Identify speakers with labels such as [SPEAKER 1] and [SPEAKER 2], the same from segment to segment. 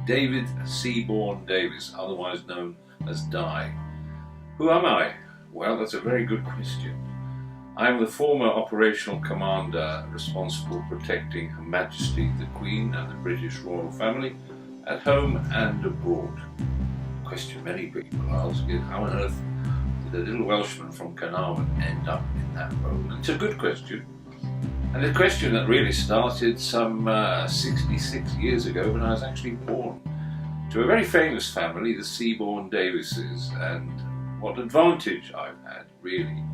[SPEAKER 1] David Seaborn Davis, otherwise known as Di. Who am I? Well, that's a very good question. I am the former operational commander responsible for protecting Her Majesty the Queen and the British royal family at home and abroad. The question many people ask is, how on earth did a little Welshman from Carnarvon end up in that role? And it's a good question, and a question that really started some 66 years ago when I was actually born to a very famous family, the Seaborn Davises. And what advantage I've had really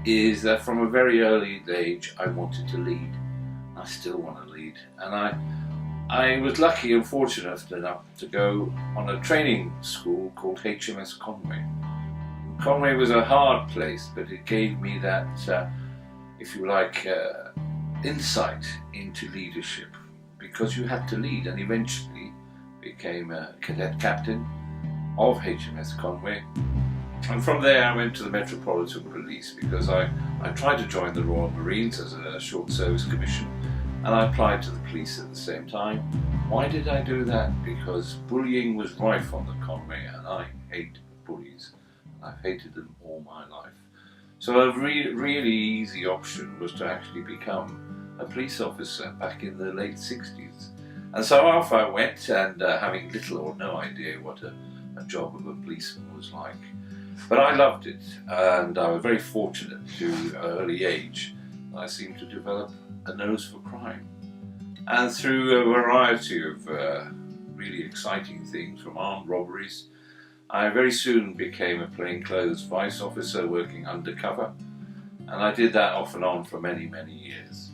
[SPEAKER 1] is that from a very early age I wanted to lead. I still want to lead, and I was lucky and fortunate enough to go on a training school called HMS Conway. Conway was a hard place, but it gave me that, if you like, insight into leadership, because you had to lead, and eventually became a cadet captain of HMS Conway. And from there I went to the Metropolitan Police because I tried to join the Royal Marines as a short service commission, and I applied to the police at the same time. Why did I do that? Because bullying was rife on the Conway, and I hate bullies. I've hated them all my life. So a really easy option was to actually become a police officer back in the late 60s. And so off I went, and having little or no idea what a job of a policeman was like. But I loved it, and I was very fortunate to an early age. I seemed to develop a nose for crime. And through a variety of really exciting things, from armed robberies, I very soon became a plainclothes vice officer working undercover, and I did that off and on for many, many years.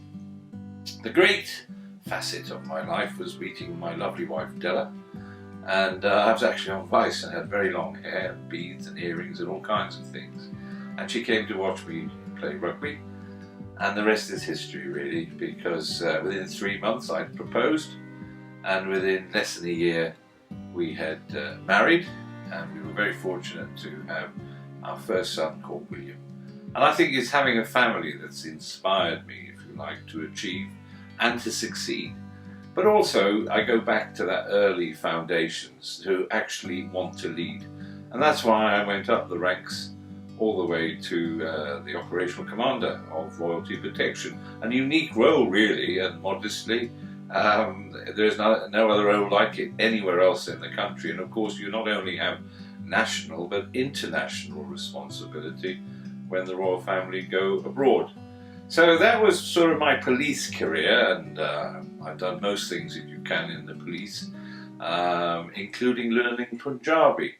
[SPEAKER 1] The great facet of my life was meeting my lovely wife Della, and I was actually on vice and had very long hair, and beads and earrings and all kinds of things. And she came to watch me play rugby, and the rest is history really, because within 3 months I'd proposed, and within less than a year we had married, and we were very fortunate to have our first son called William. And I think it's having a family that's inspired me, if you like, to achieve and to succeed. But also, I go back to that early foundations to actually want to lead. And that's why I went up the ranks all the way to the operational commander of Royalty Protection. A unique role, really, and modestly. There's no other role like it anywhere else in the country. And of course, you not only have national, but international responsibility when the royal family go abroad. So that was sort of my police career, and I've done most things that you can in the police, including learning Punjabi,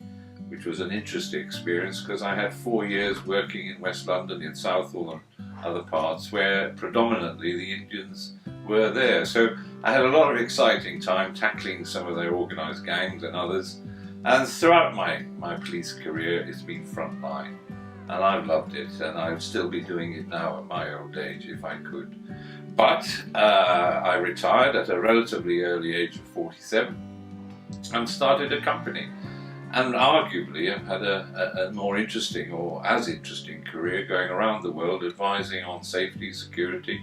[SPEAKER 1] which was an interesting experience because I had 4 years working in West London, in Southall and other parts where predominantly the Indians were there. So I had a lot of exciting time tackling some of their organised gangs and others, and throughout my police career it's been frontline. And I've loved it, and I'd still be doing it now at my old age if I could. But I retired at a relatively early age of 47 and started a company. And arguably I've had a more interesting, or as interesting, career going around the world advising on safety, security,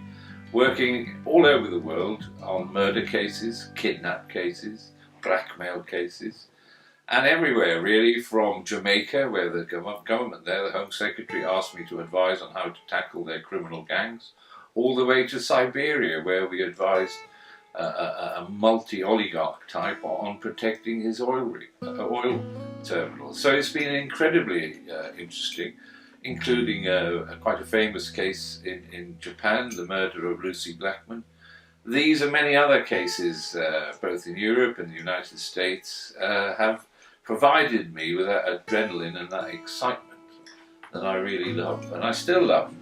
[SPEAKER 1] working all over the world on murder cases, kidnap cases, blackmail cases, and everywhere really, from Jamaica, where the government there, the Home Secretary, asked me to advise on how to tackle their criminal gangs, all the way to Siberia, where we advised a multi-oligarch type on protecting his oil terminal. So it's been incredibly interesting, including quite a famous case in Japan, the murder of Lucy Blackman. These and many other cases, both in Europe and the United States, have provided me with that adrenaline and that excitement that I really love, and I still love.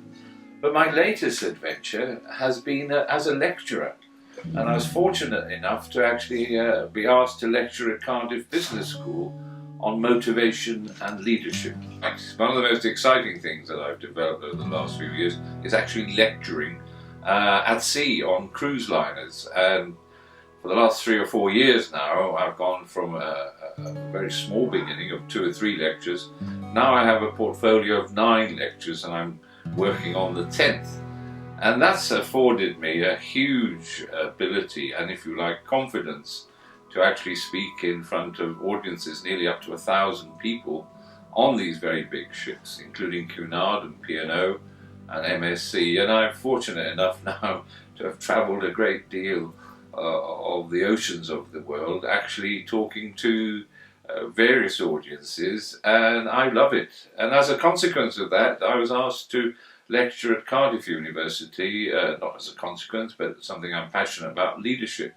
[SPEAKER 1] But my latest adventure has been as a lecturer, and I was fortunate enough to actually be asked to lecture at Cardiff Business School on motivation and leadership. One of the most exciting things that I've developed over the last few years is actually lecturing at sea on cruise liners. And for the last 3 or 4 years now, I've gone from a very small beginning of 2 or 3 lectures. Now I have a portfolio of 9 lectures, and I'm working on the 10th. And that's afforded me a huge ability and, if you like, confidence to actually speak in front of audiences nearly up to 1,000 people on these very big ships, including Cunard and P&O and MSC. And I'm fortunate enough now to have travelled a great deal of the oceans of the world, actually talking to various audiences, and I love it. And as a consequence of that, I was asked to lecture at Cardiff University, not as a consequence, but something I'm passionate about, leadership.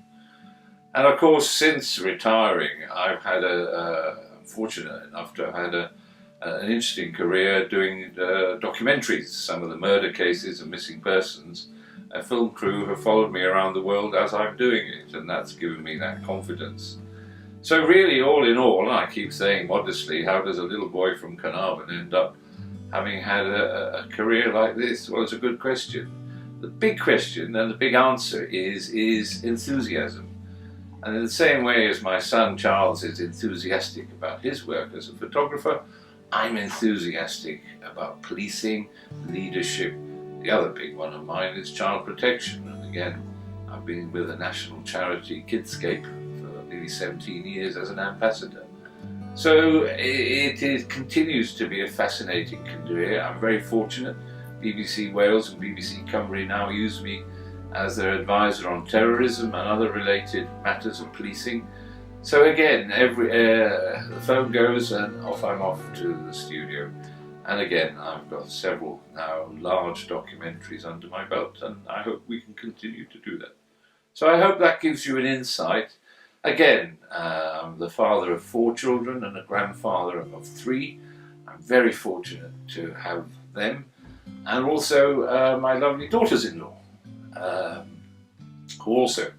[SPEAKER 1] And of course, since retiring, I've had I'm fortunate enough to have had an interesting career doing documentaries, some of the murder cases and missing persons. A film crew have followed me around the world as I'm doing it, and that's given me that confidence. So really, all in all, and I keep saying modestly, how does a little boy from Carnarvon end up having had a career like this? Well, it's a good question. The big question and the big answer is enthusiasm. And in the same way as my son Charles is enthusiastic about his work as a photographer, I'm enthusiastic about policing, leadership. The other big one of mine is child protection. And again, I've been with the national charity Kidscape for nearly 17 years as an ambassador. So it continues to be a fascinating career. I'm very fortunate. BBC Wales and BBC Cymru now use me as their advisor on terrorism and other related matters of policing. So again, the phone goes and I'm off to the studio. And again, I've got several now large documentaries under my belt, and I hope we can continue to do that. So I hope that gives you an insight. Again, I'm the father of 4 children and a grandfather of 3. I'm very fortunate to have them, and also my lovely daughters-in-law, who also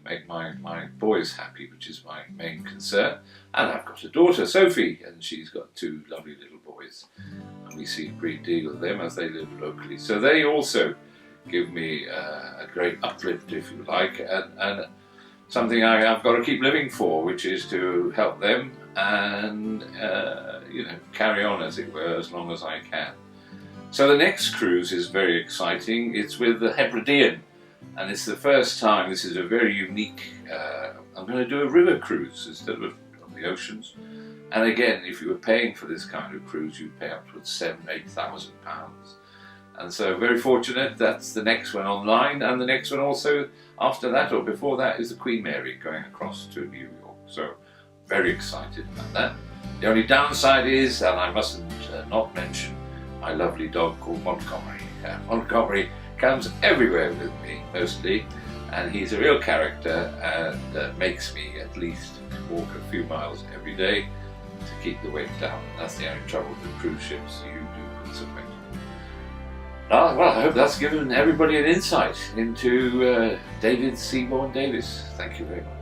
[SPEAKER 1] make my boys happy, which is my main concern. And I've got a daughter, Sophie, and she's got 2 lovely little boys. And we see a great deal of them as they live locally. So they also give me a great uplift, if you like, and something I've got to keep living for, which is to help them and carry on, as it were, as long as I can. So the next cruise is very exciting. It's with the Hebridean, and it's the first time. This is a very unique. I'm going to do a river cruise instead of on the oceans. And again, if you were paying for this kind of cruise, you'd pay upwards £7,000–8,000. And so very fortunate, that's the next one online, and the next one also after that or before that is the Queen Mary going across to New York. So very excited about that. The only downside is, and I mustn't not mention, my lovely dog called Montgomery. Montgomery comes everywhere with me mostly, and he's a real character and makes me at least walk a few miles every day to keep the weight down. That's the only trouble with cruise ships. You do put some weight. Well, I hope that's given everybody an insight into David Seaborn Davis. Thank you very much.